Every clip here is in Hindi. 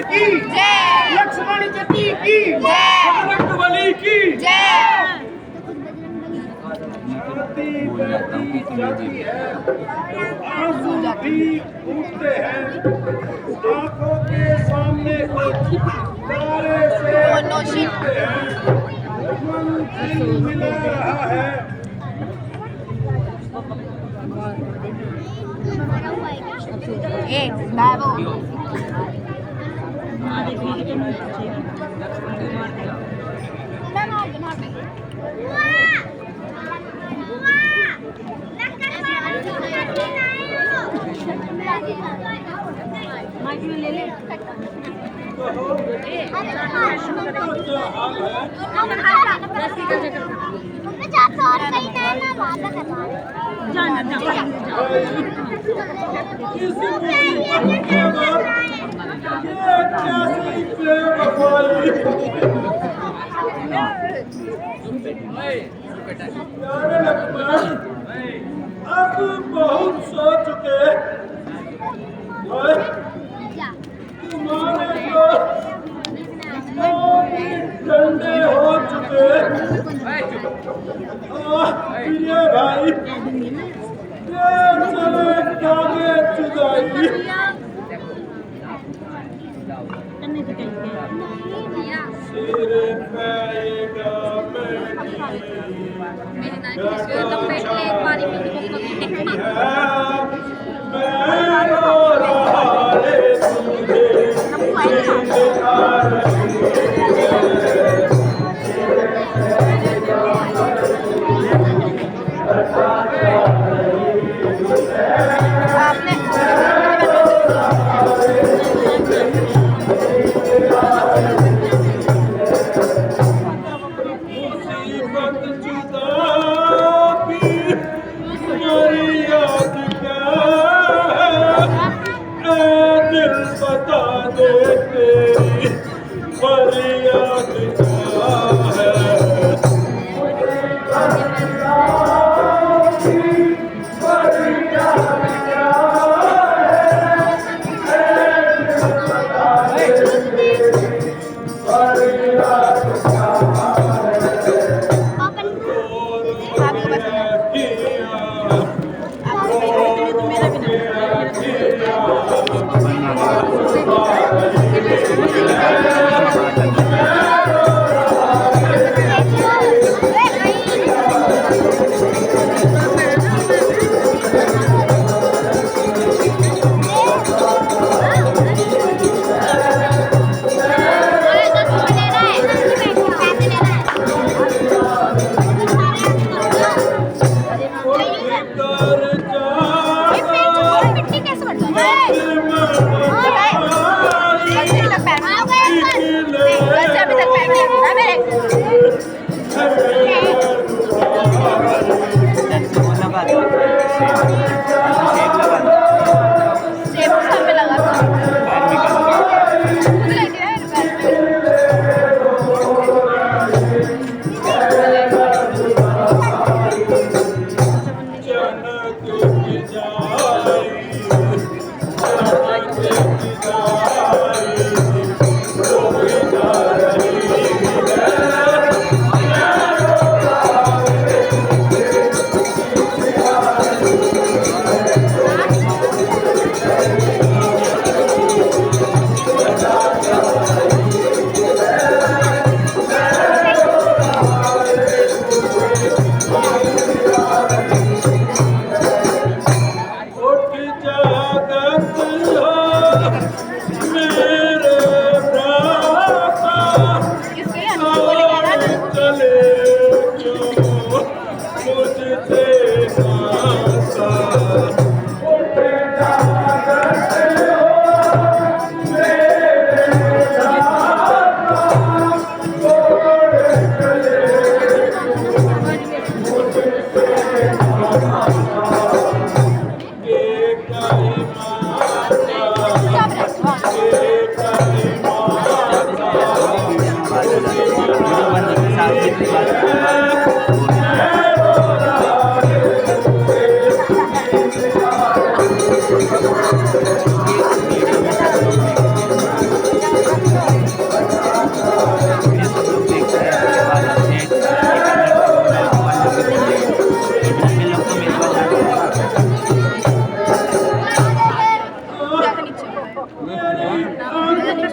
की जय, लक्ष्मण जती की जय, बजरंगबली की जय। आंसू भी फूटते हैं आंखों के सामने तारे से टूटते हैं, मंजिल मिल रहा है। एक बाबू माइक में ले ले अब बहुत सोच के तुम्हारे ठंडे हो चुके प्रिय भाई, ये चले कागे जुदाई। सिर पाएगा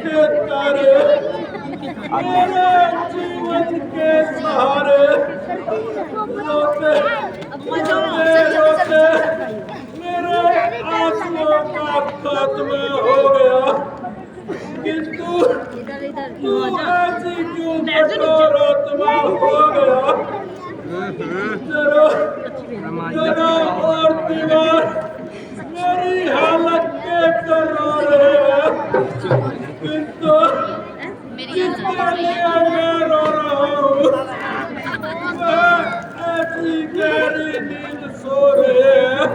के तारे मेरे जीवन के सहारे रोते रोते मेरे आंसुओं का खात्मा हो गया किंतु तू ऐसी क्यों कठोर आत्मा हो गया जरा और दीवार मेरी हालत के कर रहे हैं किंतु जिसके लिए मैं रो रहा हूँ वह ऐसी गहरी नींद सो रहे हैं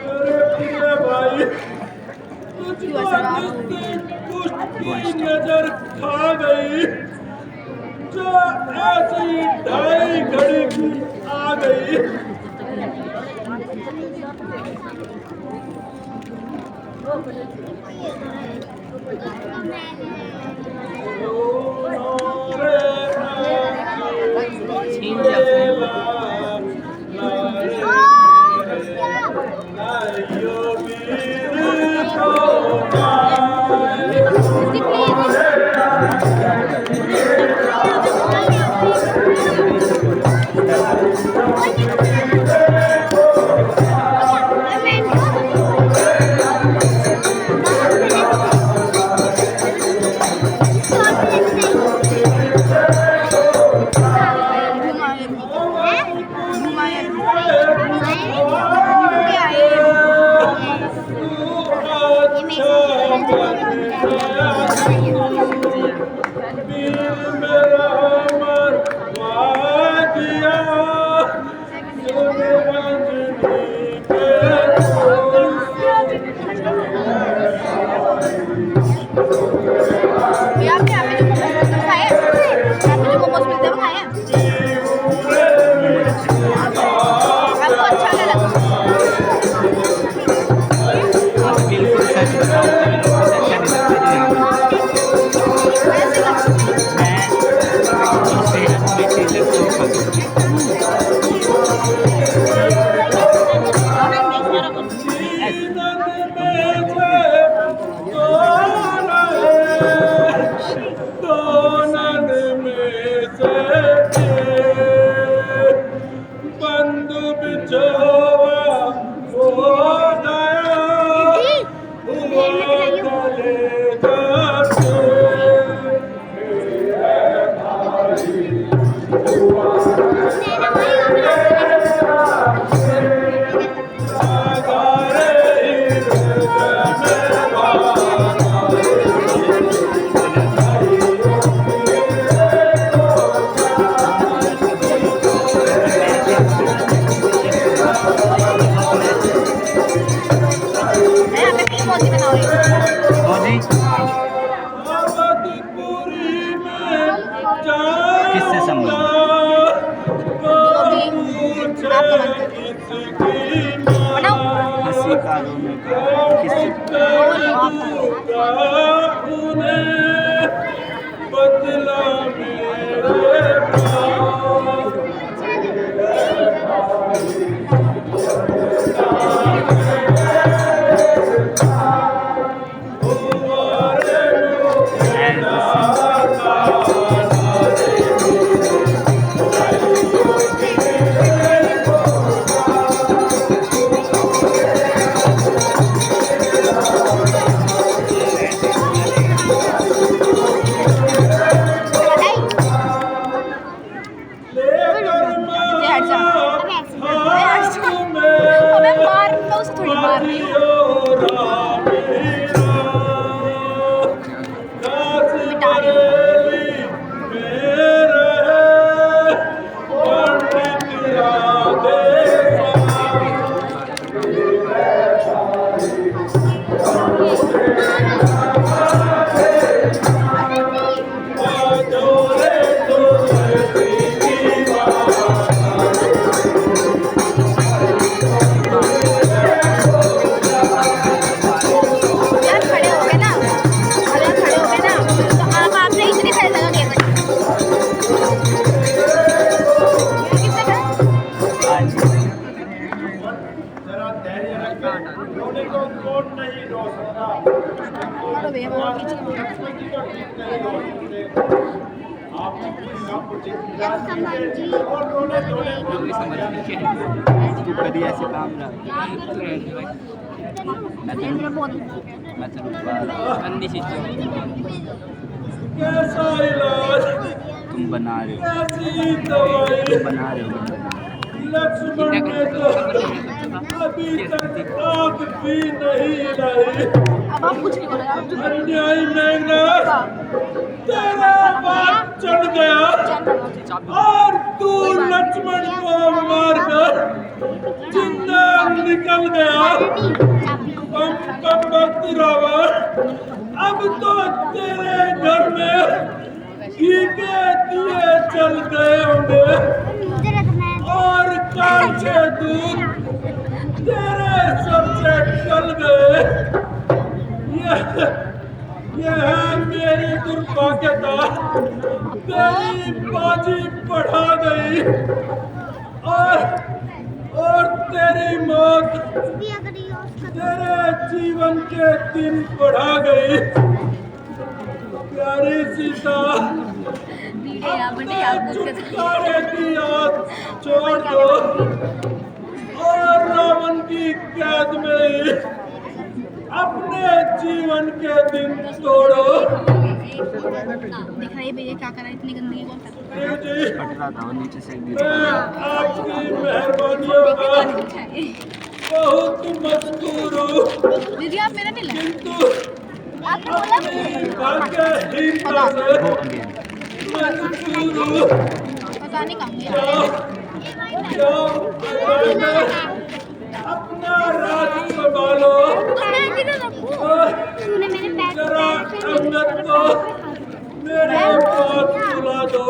मेरे प्रिय भाई तुझको जिसकी पुष्ट की नजर खा गई जो ऐसी ढाई घड़ी की आ गई किससे संबंध हंसी का रोने का किससे बदला मेरे रोने को कौन नहीं रो सकता। छोड़ो भैया मारो पीछे तू कभी ऐसे काम ना मैं तो रुकवा कैसा इलाज, तुम बना रहे हो कैसी दवाई, तुम बना रहे हो लक्ष्मण ने तो अभी तक आग भी नहीं लाई। अब आप कुछ नहीं बोलो आप चुप अन्यायी मेघनाथ तेरा बात चढ़ गया और तू लक्ष्मण को मारकर जिंदा निकल गया। कपट रावण, अब तो तेरे घर में घी के दिए जल गए होंगे और कांचे दूध तेरे सर से चल गए। यह मेरी दुर्भाग्यता मेरी बाजी बढ़ा गई और तेरी मौत तेरे जीवन के दिन बढ़ा गई। प्यारी सीता, अपने छुटकारे की याद छोड़ दो और रावण की कैद में ही अपने जीवन के दिन तोड़ो। दिखाइए भैया क्या कर रहा है इतनी गंदगी कौन कर देव जी, फट रहा था और नीचे से मैं आपकी मेहरबानियों का बहुत मशहूर हूँ, दीदी आप मेरा नहीं लगा किंतु आपने बोला अपनी भाग्यहीनता से वो अगेन मजबूर हूँ। पता नहीं कहाँ गया अपना राज संभालो तूने मेरे पैर जरा अंगद को मेरे पास बुला दो।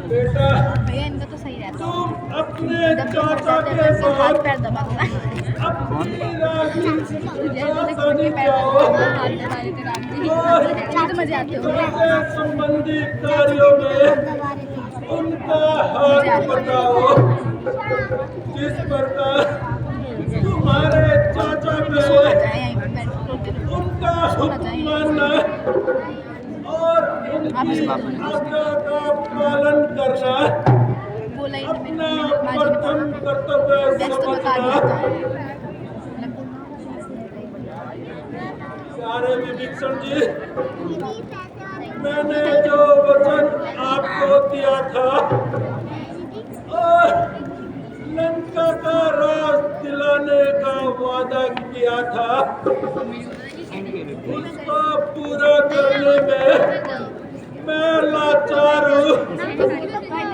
बेटा, भैया इनका तो सही रहता है तुम अपने जब चाचा के हाथ साथ पैर दबाता है अपनी राजनीति जैसे छोड़ के पैर दबाता है, हाथ दबा देते राम जी मुझे तो मजे आते होंगे संबंधी कार्यों में उनका हाथ बताओ। जिस प्रकार तुम्हारे चाचा पे उनका हुक्म मानना और उनकी आज्ञा का पालन करना बोला ही अपना प्रथम कर्तव्य समझना। प्यारे विभीषण जी, मैंने जो वचन आपको दिया था और लंका का राज दिलाने का वादा किया था, उसको पूरा करने में मैं लाचार हूँ,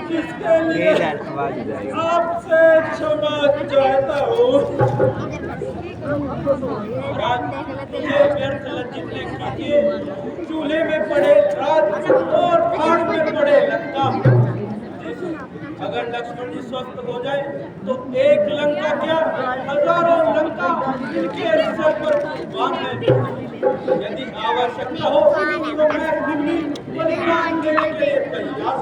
जिसके लिए आपसे क्षमा चाहता हूँ। ये व्यर्थ लज्जित ने कीजिए, चूल्हे में पड़े रात और भाड़ में पड़े लंका। अगर लक्ष्मण जी स्वस्थ हो जाए तो एक लंका क्या हजारों लंका इनके सर पर बांध लें। यदि आवश्यकता हो तो मैं दिल्ली बलिदान देने के लिए तैयार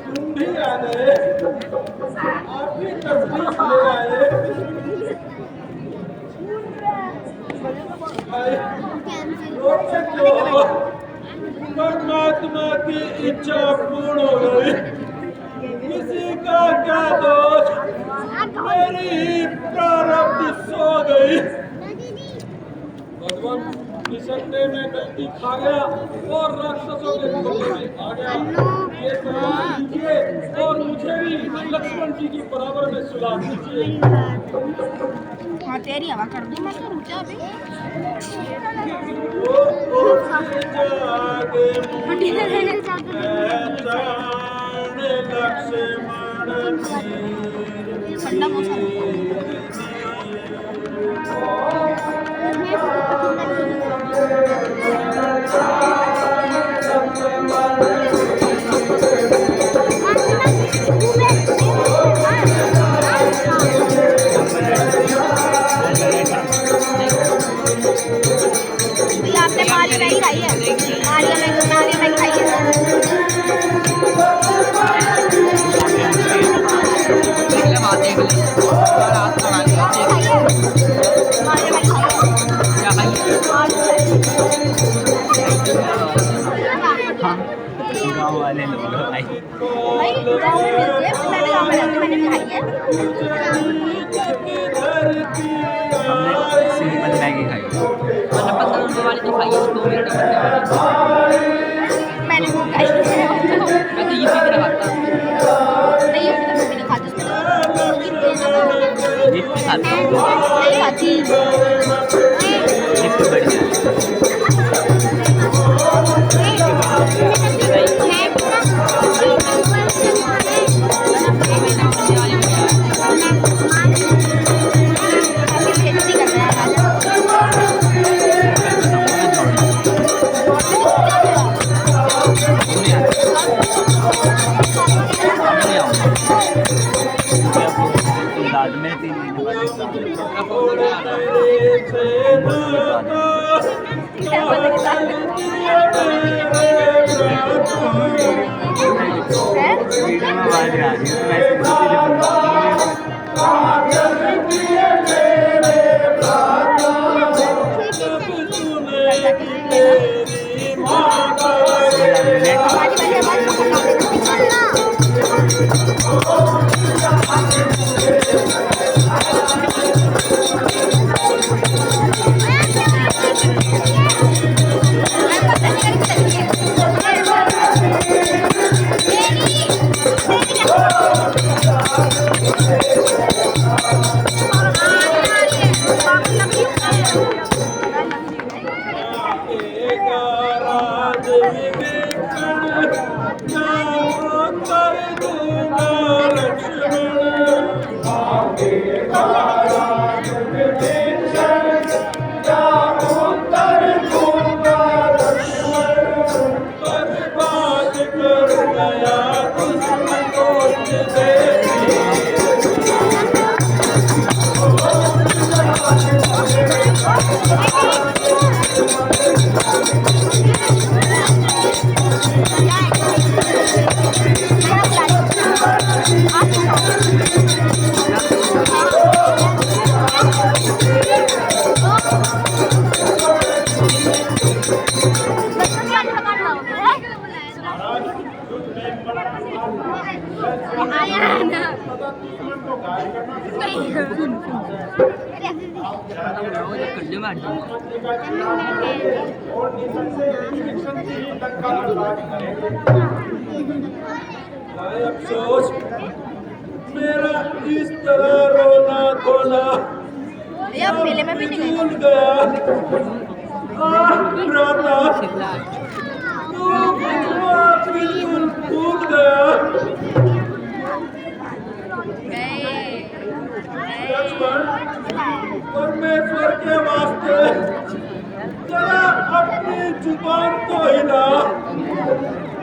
तुम भी आ गए, आप भी तस्वीर ले आए। परमात्मा की इच्छा पूर्ण हो गई, किसी का क्या दोष, मेरी प्रारब्ध सो गई। भगवान किसने में गलती खा गया और राक्षसों के झोले में आ गया। ये सलाह दीजिए और मुझे भी लक्ष्मण जी की बराबर में सुला दीजिए। हाँ तेरी हवा कर दूँ मैं तो रुक जा अभी ठंडा मौसम Thank you. भैया आपने मारिया मैगी खाई है? मारिया मैगी खाई है? गाँव वाले लोग भाई भाई गाँव में मिलती है, मैं भी गाँव में रहती हूँ, मैंने भी खाई है। हमने सिंपल मैगी खाई। मतलब 15 रुपये वाली तो खाई है, 2 मिनट में बनने वाली। मैंने वो खाई है। मैं तो ये भी खाता। नहीं अभी तक मैं नहीं खाती उसमें लिट्टी खाता हूँ, नहीं खाती। लिट्टी बढ़िया दाद में 3 महीने बाद अफसोस मेरा इस तरह रोना धोना भैया मेले में भी नहीं गए। भूल गया। राता बिल्कुल भूल गया। लक्ष्मण परमेश्वर के वास्ते जरा अपनी जुबान तो हिला,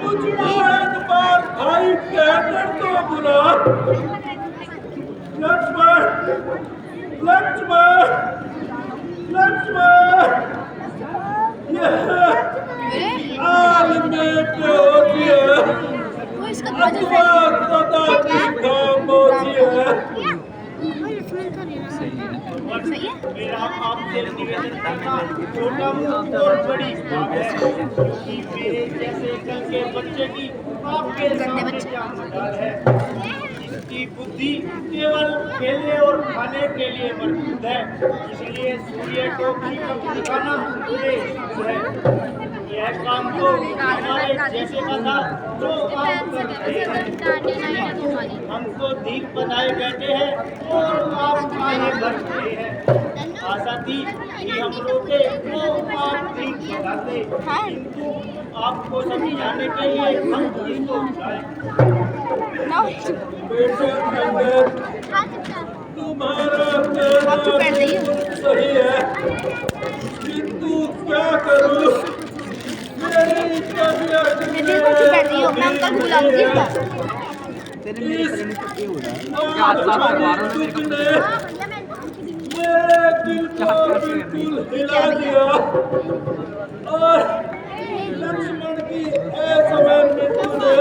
मुझको एक बार भाई कहकर तो बुला। लक्ष्मण लक्ष्मण लक्ष्मण यह आल में होती है, अथवा सदा किसका मोती है। सही है? मेरा आपसे निवेदन करना छोटा और बड़ी बात है कि मेरे जैसे कल के बच्चे की आपके सामने क्या मजाल है। इसकी बुद्धि केवल खेलने और खाने के लिए मौजूद है, इसलिए सूर्य को दिखाना पूरे है। यह काम तो हमारे जैसे का था जो आप करते हैं। हम तो दीप बनाए बैठे हैं और आप आए बढ़ते हैं। आशा थी कि हम रोके तो आप दीप बनाते, किंतु आपको समझाने के लिए हम इसको उठाए। बेटे तुम्हारा कहना सही है, किंतु क्या करूं, मेरी तबीयत में मेरे दिल को बिल्कुल हिला दिया और लक्ष्मण की असमय मृत्यु ने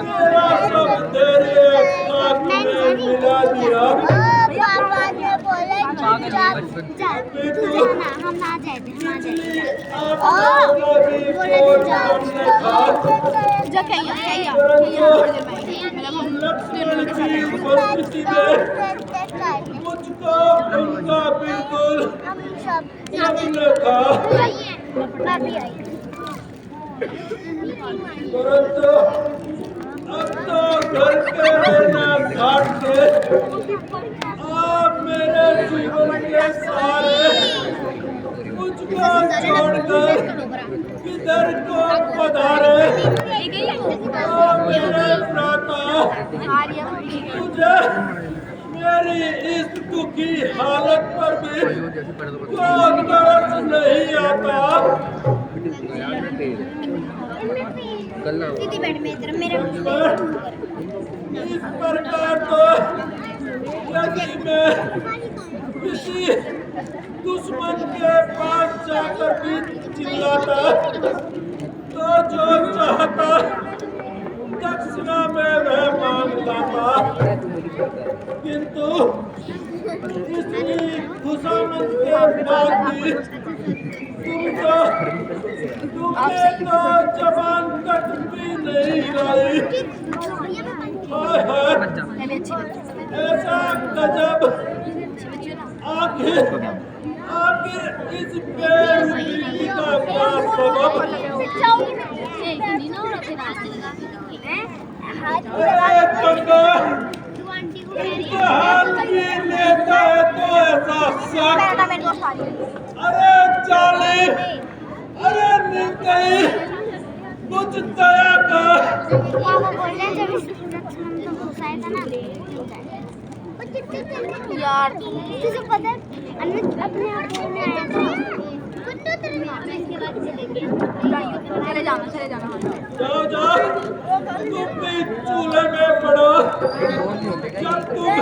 मेरा सब धैर्य खाक में मिला दिया। पापा ने बोला चुपचाप जाना, हम ना जाते जो कहिए लक्ष्मण की उपस्थिति में मुझको उनका बिल्कुल नग्न था, परंतु अब तो घर के बिना घाट के आप मेरे जीवन के सारे मुझको छोड़कर किधर को पधारे। मेरे भ्राता, मुझे मेरी इस दुखी हालत पर भी कोई तरस नहीं आता। इस प्रकार तो यदि मैं किसी दुश्मन के पास जाकर भी चिल्लाता तो जो चाहता दक्षिणा में वह मांग लाता, किंतु इसकी खुशामद के बाद भी तुमने तो जबान तक भी नहीं लाई। हाय हाय, ऐसा गजब आखिर इस बेरुखी का क्या सबब? अरे गंगा, इम्तिहान भी लेता है तो ऐसा शक। अरे जालिम, अरे निर्दयी, कुछ दया कर। यार तुझे पता है अपने आप में आया था, चले जाना जाओ तुम भी चूल्हे में पड़ो। जब तुम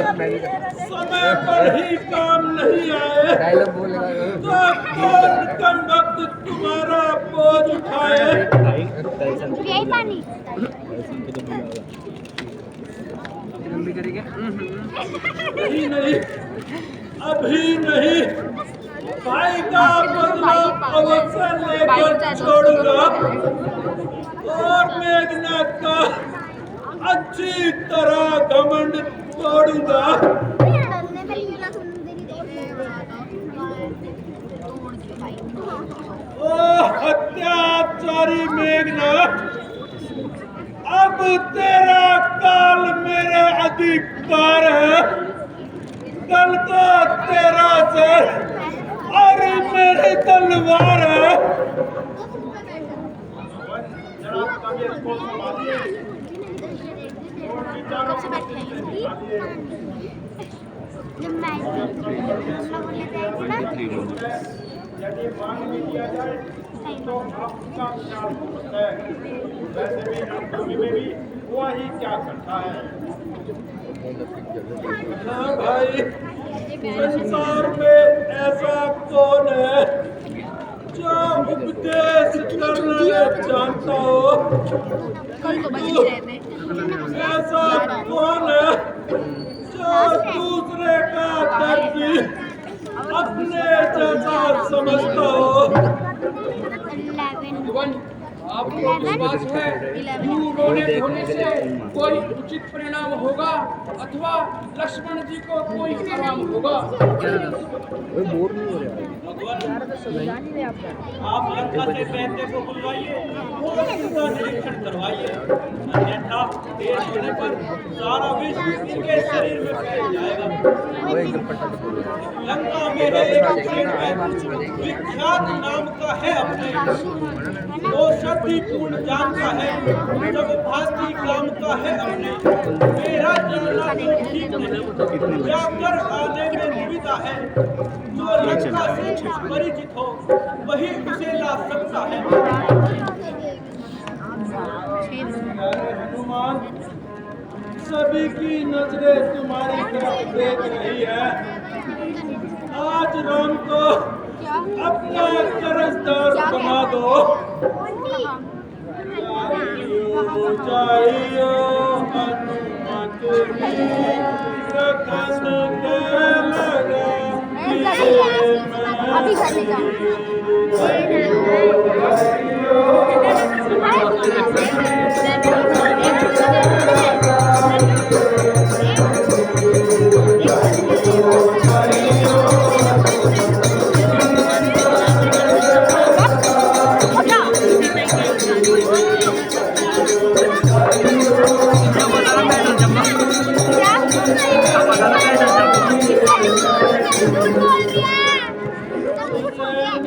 समय पर ही काम नहीं आए तो कौन कम वक्त तुम्हारा बोझ उठाए। यही पानी नहीं, अभी नहीं, भाई का बदला अवश्य लेकर छोड़ूंगा और मेघनाथ का अच्छी तरह घमंड तोड़ूंगा। ओ हत्याचारी मेघनाथ, अब तेरा काल मेरे अधिकार है। कल को तेरा सर और मेरी तलवार है। यदि मांग भी किया जाए तो आपका ख्याल होता है। वैसे भी अनुभवी में भी वही क्या करता है। हाँ भाई, संसार में ऐसा कौन है जो उपदेश करना जानता हो? ऐसा कौन है जो दूसरे का दर्द अपने जैसा समझता हो? आपको विश्वास है क्यों रोने धोने से कोई उचित परिणाम होगा अथवा लक्ष्मण जी को कोई आराम होगा? आप लंका से दैत्य को बुलवाइए और उसका निरीक्षण करवाइए, अन्यथा देर होने पर सारा विष इनके शरीर में फैल जाएगा। लंका में एक क्षेत्र विख्यात नाम का है अपने, वो शक्तिपूर्ण जान का है, जब भांति काम का है अपने। मेरा जानना तो ठीक नहीं, जाकर आने में दुविधा है। जो लंका से परिचित हो वही उसे ला सकता है। हनुमान, सभी की नजरें तुम्हारी तरफ देख रही है। आज राम को क्या अपना कर्जदार क्या बना दो। जाइयो हनुमत रखन के लगे अभी घर ले जाओ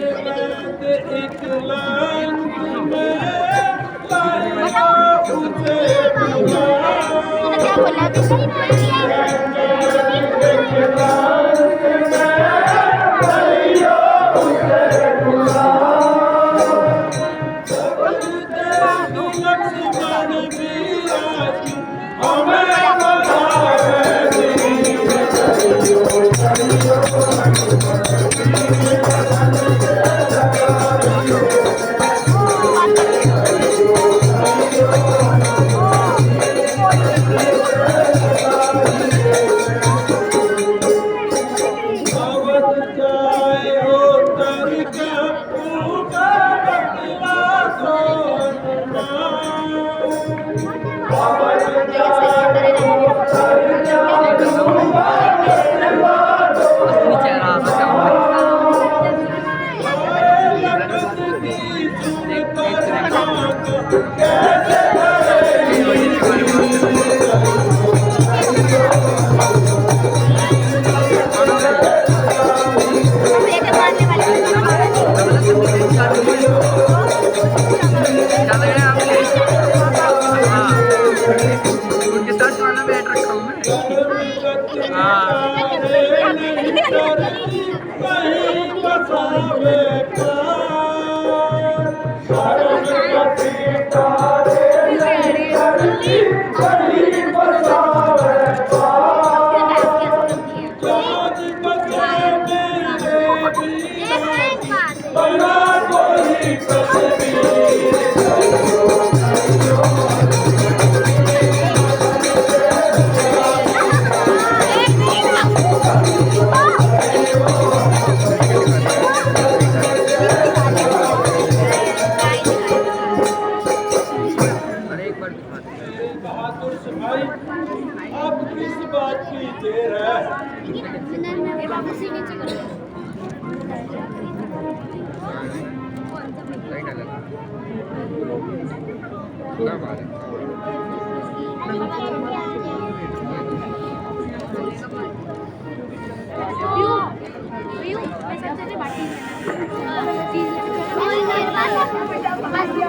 एक लाइन में लाया उसे क्या बोला लक्ष्मण भी आज हमें बतावे अवध जाए हो तरीका पूजा बतला दो असली चेहरा आता उनके साथ वाला बैठ रखा हूँ मैं। कहीं बसावे बहादुर सिपाही, आप किस बात की देर है? बाटी